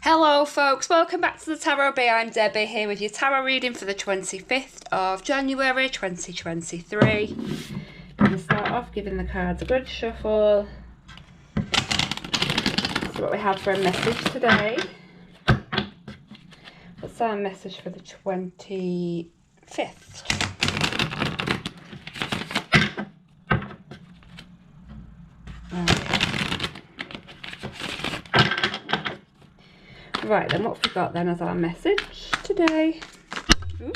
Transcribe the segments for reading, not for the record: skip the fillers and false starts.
Hello folks, welcome back to the Tarot Bee. I'm Debbie here with your tarot reading for the 25th of January 2023. I'm going to start off giving the cards a good shuffle. See what we have for a message today. What's our message for the 25th? Right, then what have we got then as our message today? Ooh.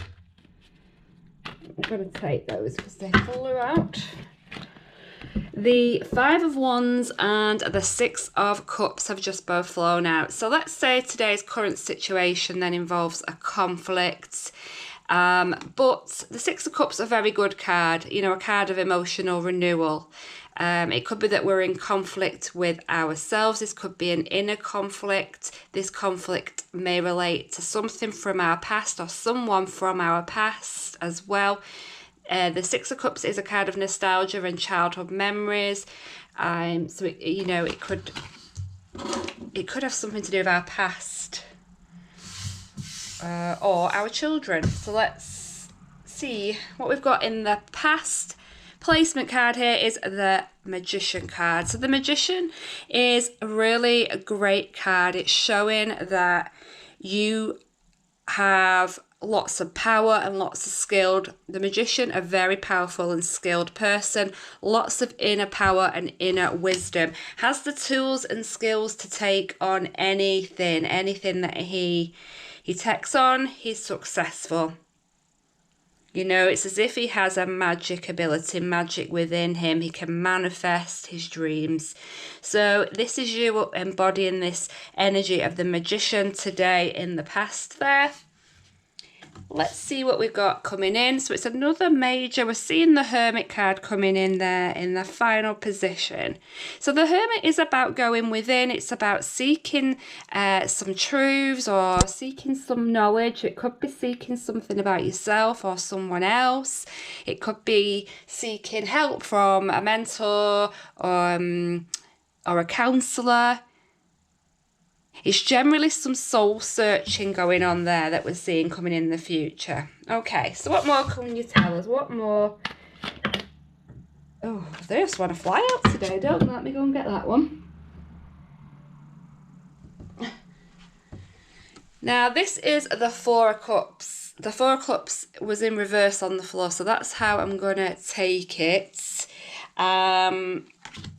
I'm going to take those because they fall out. The Five of Wands and the Six of Cups have just both flown out. So let's say today's current situation then involves a conflict. But the Six of Cups is a very good card, you know, a card of emotional renewal. It could be that we're in conflict with ourselves. This could be an inner conflict. This conflict may relate to something from our past or someone from our past as well. The Six of Cups is a card of nostalgia and childhood memories. So it could have something to do with our past or our children. So let's see what we've got in the past. Placement card here is the Magician card. So the Magician is really a great card. It's showing that you have lots of power and lots of skilled. The Magician, a very powerful and skilled person, lots of inner power and inner wisdom, has the tools and skills to take on anything that he takes on, he's successful. You know, it's as if he has a magic ability, magic within him. He can manifest his dreams. So this is you embodying this energy of the Magician today in the past there. Let's see what we've got coming in. So it's another major. We're seeing the Hermit card coming in there in the final position. So the Hermit is about going within. It's about seeking some truths or seeking some knowledge. It could be seeking something about yourself or someone else. It could be seeking help from a mentor or a counsellor. It's generally some soul searching going on there that we're seeing coming in the future. Okay, so what more can you tell us? What more? Oh, they just want to fly out today. Don't let me go and get that one. Now, this is the Four of Cups. The Four of Cups was in reverse on the floor, so that's how I'm going to take it.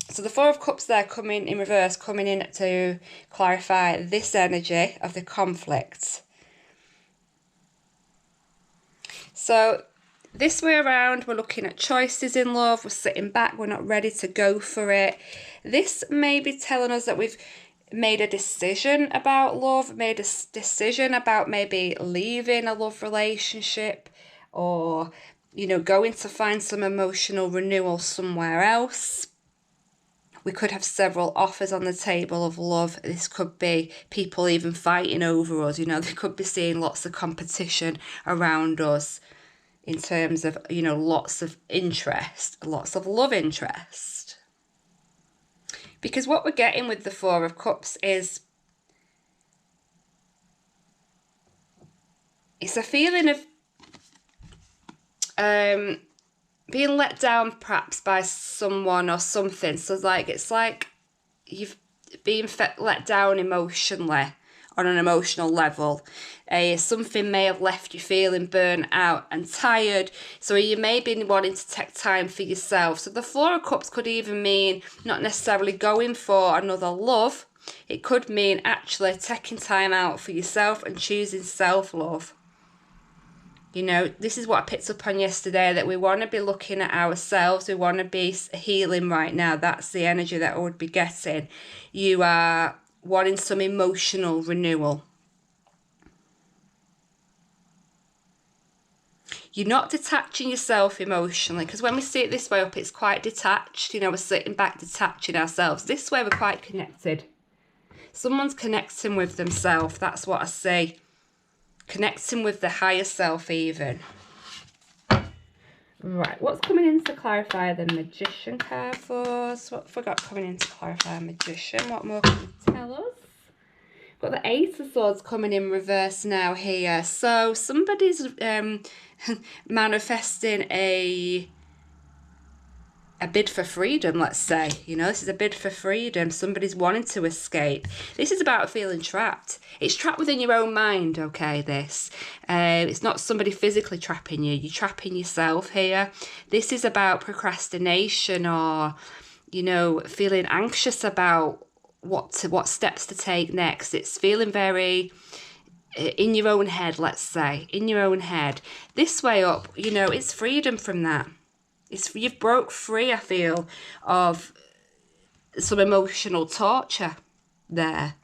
So the Four of Cups there coming in reverse, coming in to clarify this energy of the conflict. So this way around, we're looking at choices in love. We're sitting back. We're not ready to go for it. This may be telling us that we've made a decision about love, made a decision about maybe leaving a love relationship or, you know, going to find some emotional renewal somewhere else. We could have several offers on the table of love. This could be people even fighting over us. You know, they could be seeing lots of competition around us in terms of, you know, lots of interest, lots of love interest. Because what we're getting with the Four of Cups is it's a feeling of being let down perhaps by someone or something. So it's like you've been let down emotionally on an emotional level. Something may have left you feeling burnt out and tired. So you may be wanting to take time for yourself. So the Four of Cups could even mean not necessarily going for another love. It could mean actually taking time out for yourself and choosing self-love. You know, this is what I picked up on yesterday, that we want to be looking at ourselves. We want to be healing right now. That's the energy that I would be getting. You are wanting some emotional renewal. You're not detaching yourself emotionally, because when we see it this way up, it's quite detached. You know, we're sitting back, detaching ourselves. This way, we're quite connected. Someone's connecting with themselves. That's what I see. Connecting with the higher self even. Right, what's coming in to clarify the Magician card for us? What have we got coming in to clarify Magician? What more can you tell us? Got the Ace of Swords coming in reverse now here. So somebody's manifesting a bid for freedom, let's say. You know, this is a bid for freedom. Somebody's wanting to escape. This is about feeling trapped. It's trapped within your own mind, okay, this. It's not somebody physically trapping you. You're trapping yourself here. This is about procrastination or, you know, feeling anxious about what steps to take next. It's feeling very in your own head, let's say. In your own head. This way up, you know, it's freedom from that. You've broke free, I feel, of some emotional torture there.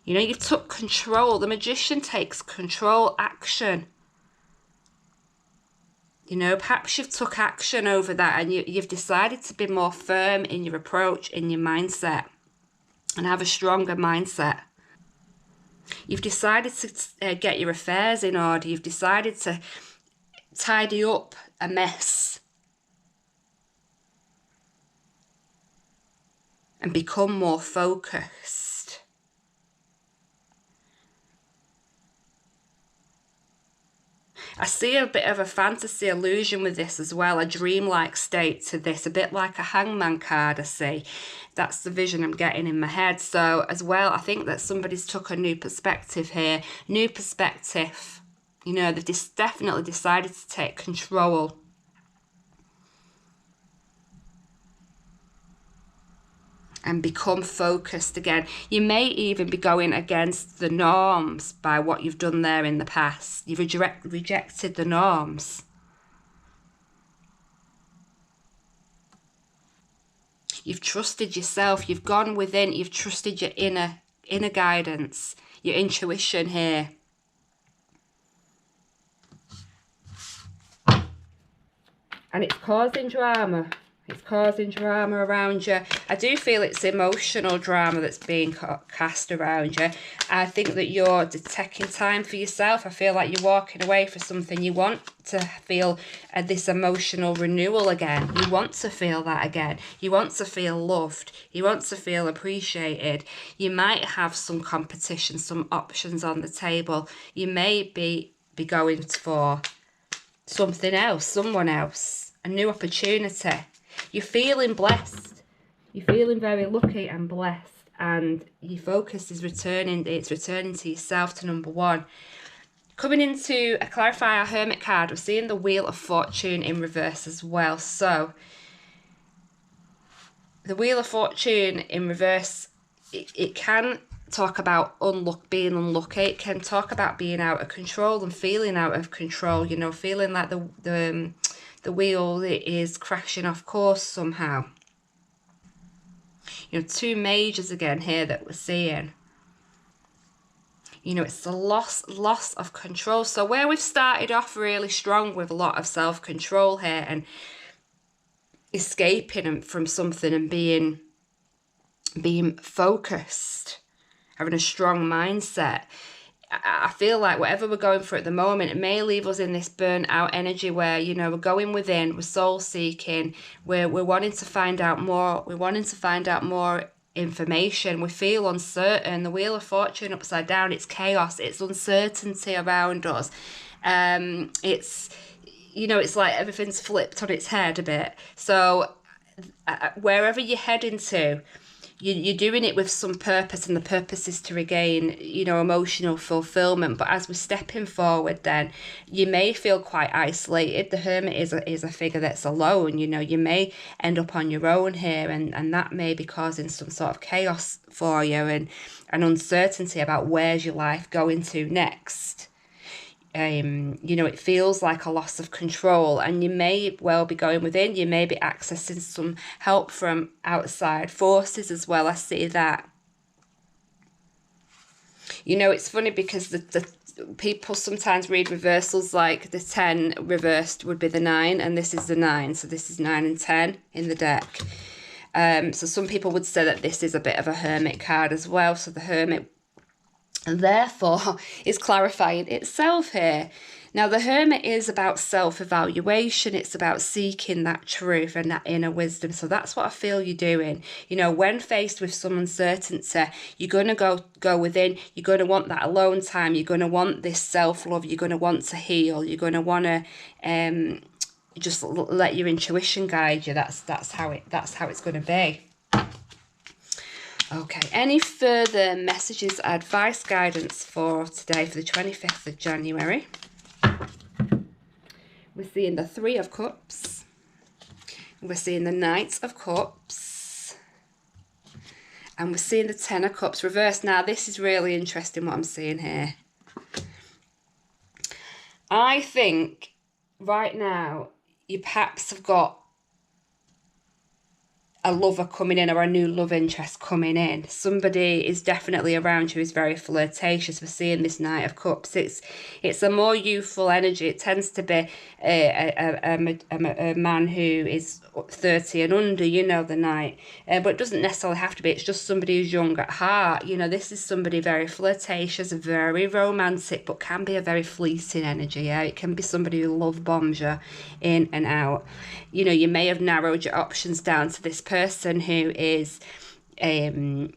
You know, you've took control. The Magician takes control, action. You know, perhaps you've took action over that and you've decided to be more firm in your approach, in your mindset, and have a stronger mindset. You've decided to get your affairs in order. You've decided to tidy up a mess and become more focused. I see a bit of a fantasy illusion with this as well, a dreamlike state to this, a bit like a Hangman card I see. That's the vision I'm getting in my head. So as well, I think that somebody's took a new perspective here. New perspective. You know, they've definitely decided to take control. And become focused again. You may even be going against the norms by what you've done there in the past. You've rejected the norms. You've trusted yourself. You've gone within. You've trusted your inner guidance, your intuition here. And it's causing drama. It's causing drama around you. I do feel it's emotional drama that's being cast around you. I think that you're taking time for yourself. I feel like you're walking away for something. You want to feel this emotional renewal again. You want to feel that again. You want to feel loved. You want to feel appreciated. You might have some competition, some options on the table. You may be going for something else, someone else, a new opportunity. You're feeling blessed. You're feeling very lucky and blessed. And your focus is returning. It's returning to yourself, to number one. Coming into a Clarifier Hermit card, we're seeing the Wheel of Fortune in reverse as well. So, the Wheel of Fortune in reverse, it can talk about being unlucky. It can talk about being out of control and feeling out of control. You know, feeling like the wheel is crashing off course somehow. You know, two majors again here that we're seeing. You know, it's the loss of control. So where we've started off really strong with a lot of self-control here and escaping from something and being focused, having a strong mindset, I feel like whatever we're going through at the moment, it may leave us in this burnt out energy where, you know, we're going within, we're soul seeking, we're wanting to find out more, we're wanting to find out more information, we feel uncertain. The Wheel of Fortune upside down, it's chaos, it's uncertainty around us. It's, you know, it's like everything's flipped on its head a bit. So wherever you're heading to, you're doing it with some purpose, and the purpose is to regain, you know, emotional fulfillment. But as we're stepping forward, then you may feel quite isolated. The Hermit is a figure that's alone. You know, you may end up on your own here, and that may be causing some sort of chaos for you and an uncertainty about where's your life going to next. You know, it feels like a loss of control, and you may well be going within. You may be accessing some help from outside forces as well. I see that. You know, it's funny because the people sometimes read reversals like the 10 reversed would be the 9, and this is the 9. So this is 9 and 10 in the deck. So some people would say that this is a bit of a Hermit card as well. So the Hermit, and therefore, is clarifying itself here. Now, the Hermit is about self-evaluation. It's about seeking that truth and that inner wisdom. So that's what I feel you're doing. You know, when faced with some uncertainty, you're going to go within. You're going to want that alone time. You're going to want this self-love. You're going to want to heal. You're going to want to just let your intuition guide you. That's how it's going to be. Okay, any further messages, advice, guidance for today, for the 25th of January? We're seeing the Three of Cups. We're seeing the Knight of Cups. And we're seeing the Ten of Cups reversed. Now, this is really interesting what I'm seeing here. I think right now you perhaps have got a lover coming in, or a new love interest coming in. Somebody is definitely around you who's very flirtatious. We're seeing this Knight of Cups. It's a more youthful energy. It tends to be a man who is 30 and under, you know, the Knight. But it doesn't necessarily have to be. It's just somebody who's young at heart. You know, this is somebody very flirtatious, very romantic, but can be a very fleeting energy. Yeah, it can be somebody who love bombs you in and out. You know, you may have narrowed your options down to this person who is who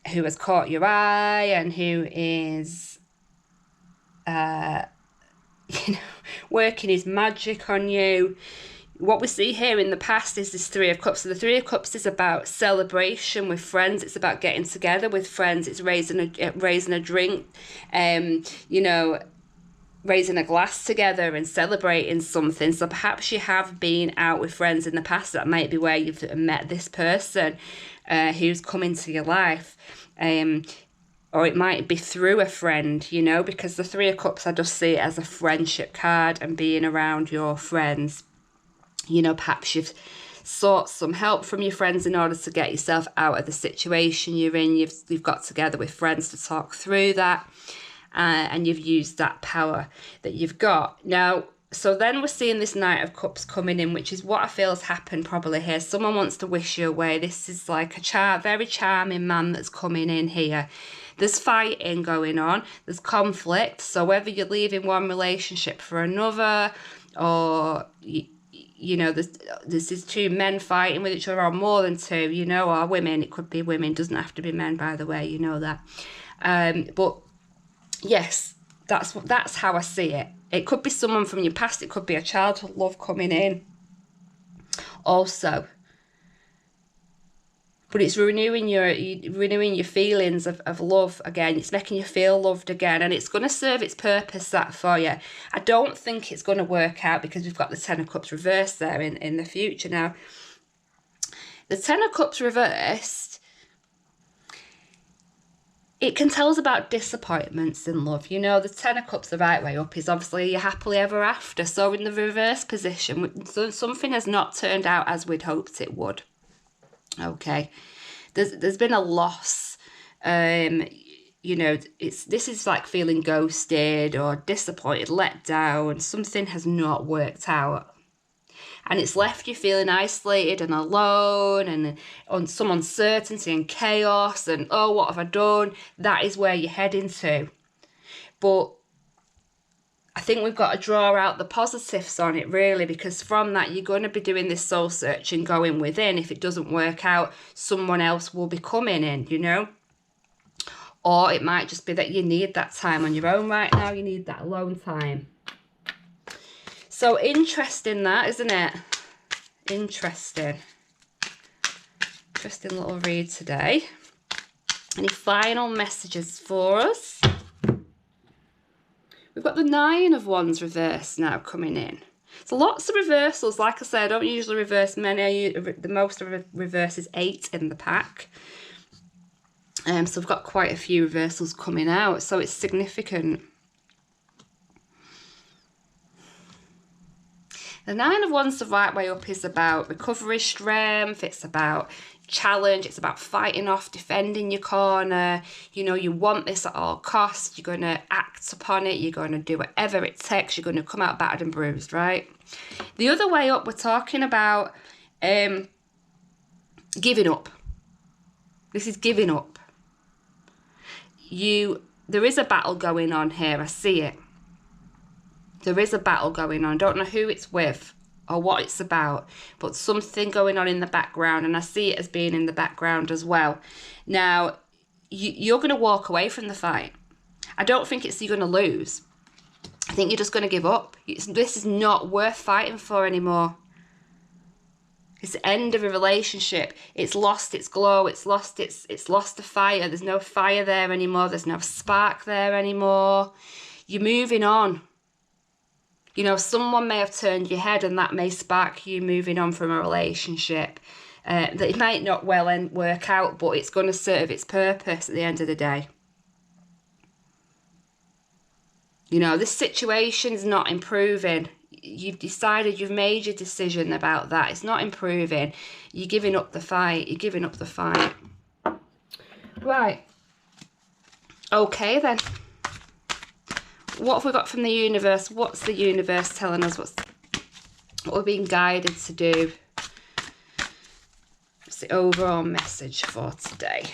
has caught your eye and who is you know, working his magic on you. What we see here in the past is this Three of Cups. So the Three of Cups is about celebration with friends. It's about getting together with friends. It's raising a drink, you know, raising a glass together and celebrating something. So perhaps you have been out with friends in the past. That might be where you've met this person who's come into your life. Or it might be through a friend, you know, because the Three of Cups, I just see it as a friendship card and being around your friends. You know, perhaps you've sought some help from your friends in order to get yourself out of the situation you're in. You've got together with friends to talk through that. And you've used that power that you've got. Now, so then we're seeing this Knight of Cups coming in, which is what I feel has happened probably here. Someone wants to wish you away. This is like a very charming man that's coming in here. There's fighting going on. There's conflict. So whether you're leaving one relationship for another, or you know, this is two men fighting with each other, or more than two, you know, or women. It could be women. It doesn't have to be men, by the way. You know that. But yes, that's how I see it. It could be someone from your past. It could be a childhood love coming in also. But it's renewing your feelings of love again. It's making you feel loved again. And it's going to serve its purpose, that, for you. I don't think it's going to work out because we've got the Ten of Cups reversed there in the future. Now, the Ten of Cups reversed, it can tell us about disappointments in love. You know, the Ten of Cups, the right way up, is obviously you're happily ever after. So in the reverse position, something has not turned out as we'd hoped it would. Okay, there's been a loss. You know, this is like feeling ghosted or disappointed, let down. Something has not worked out. And it's left you feeling isolated and alone and on some uncertainty and chaos and, oh, what have I done? That is where you're heading to. But I think we've got to draw out the positives on it, really, because from that, you're going to be doing this soul searching, going within. If it doesn't work out, someone else will be coming in, you know? Or it might just be that you need that time on your own right now. You need that alone time. So interesting that, isn't it? Interesting. Interesting little read today. Any final messages for us? We've got the Nine of Wands reversed now coming in. So lots of reversals. Like I said, I don't usually reverse many. The most of reverse is 8 in the pack. So we've got quite a few reversals coming out. So it's significant. The Nine of Wands, the right way up, is about recovery, strength. It's about challenge. It's about fighting off, defending your corner. You know, you want this at all costs. You're going to act upon it. You're going to do whatever it takes. You're going to come out battered and bruised, right? The other way up, we're talking about giving up. This is giving up. There is a battle going on here. I see it. There is a battle going on. I don't know who it's with or what it's about, but something going on in the background, and I see it as being in the background as well. Now, you're going to walk away from the fight. I don't think it's you're going to lose. I think you're just going to give up. This is not worth fighting for anymore. It's the end of a relationship. It's lost its glow. It's lost the fire. There's no fire there anymore. There's no spark there anymore. You're moving on. You know, someone may have turned your head, and that may spark you moving on from a relationship. That it might not work out, but it's going to serve its purpose at the end of the day. You know, this situation is not improving. You've decided, you've made your decision about that. It's not improving. You're giving up the fight. You're giving up the fight. Right. Okay, then. What have we got from the universe? What's the universe telling us? What we're being guided to do? What's the overall message for today?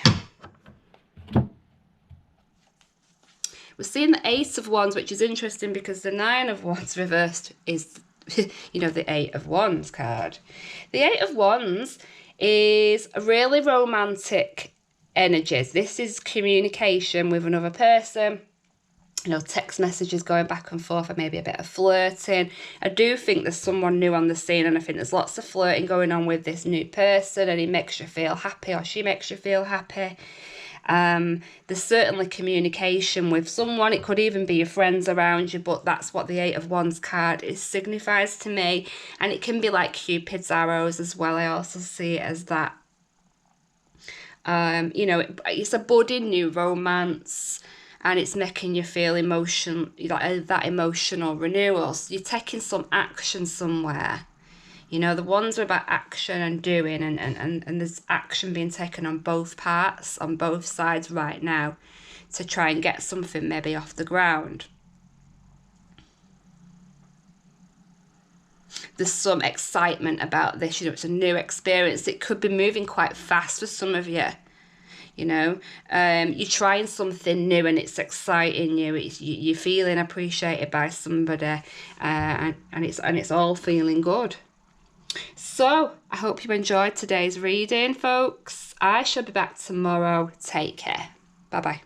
We're seeing the Ace of Wands, which is interesting because the Nine of Wands reversed is, you know, the Eight of Wands card. The Eight of Wands is really romantic energies. This is communication with another person. You know, text messages going back and forth, and maybe a bit of flirting. I do think there's someone new on the scene, and I think there's lots of flirting going on with this new person, and he makes you feel happy, or she makes you feel happy. There's certainly communication with someone. It could even be your friends around you, but that's what the Eight of Wands card signifies to me. And it can be like Cupid's arrows as well. I also see it as that. You know, it's a budding new romance, and it's making you feel that emotional renewal. So you're taking some action somewhere. You know, the ones are about action and doing, and there's action being taken on both parts, on both sides right now, to try and get something maybe off the ground. There's some excitement about this. You know, it's a new experience. It could be moving quite fast for some of you. You know, you're trying something new and it's exciting you. You're feeling appreciated by somebody, and it's all feeling good. So, I hope you enjoyed today's reading, folks. I shall be back tomorrow. Take care. Bye-bye.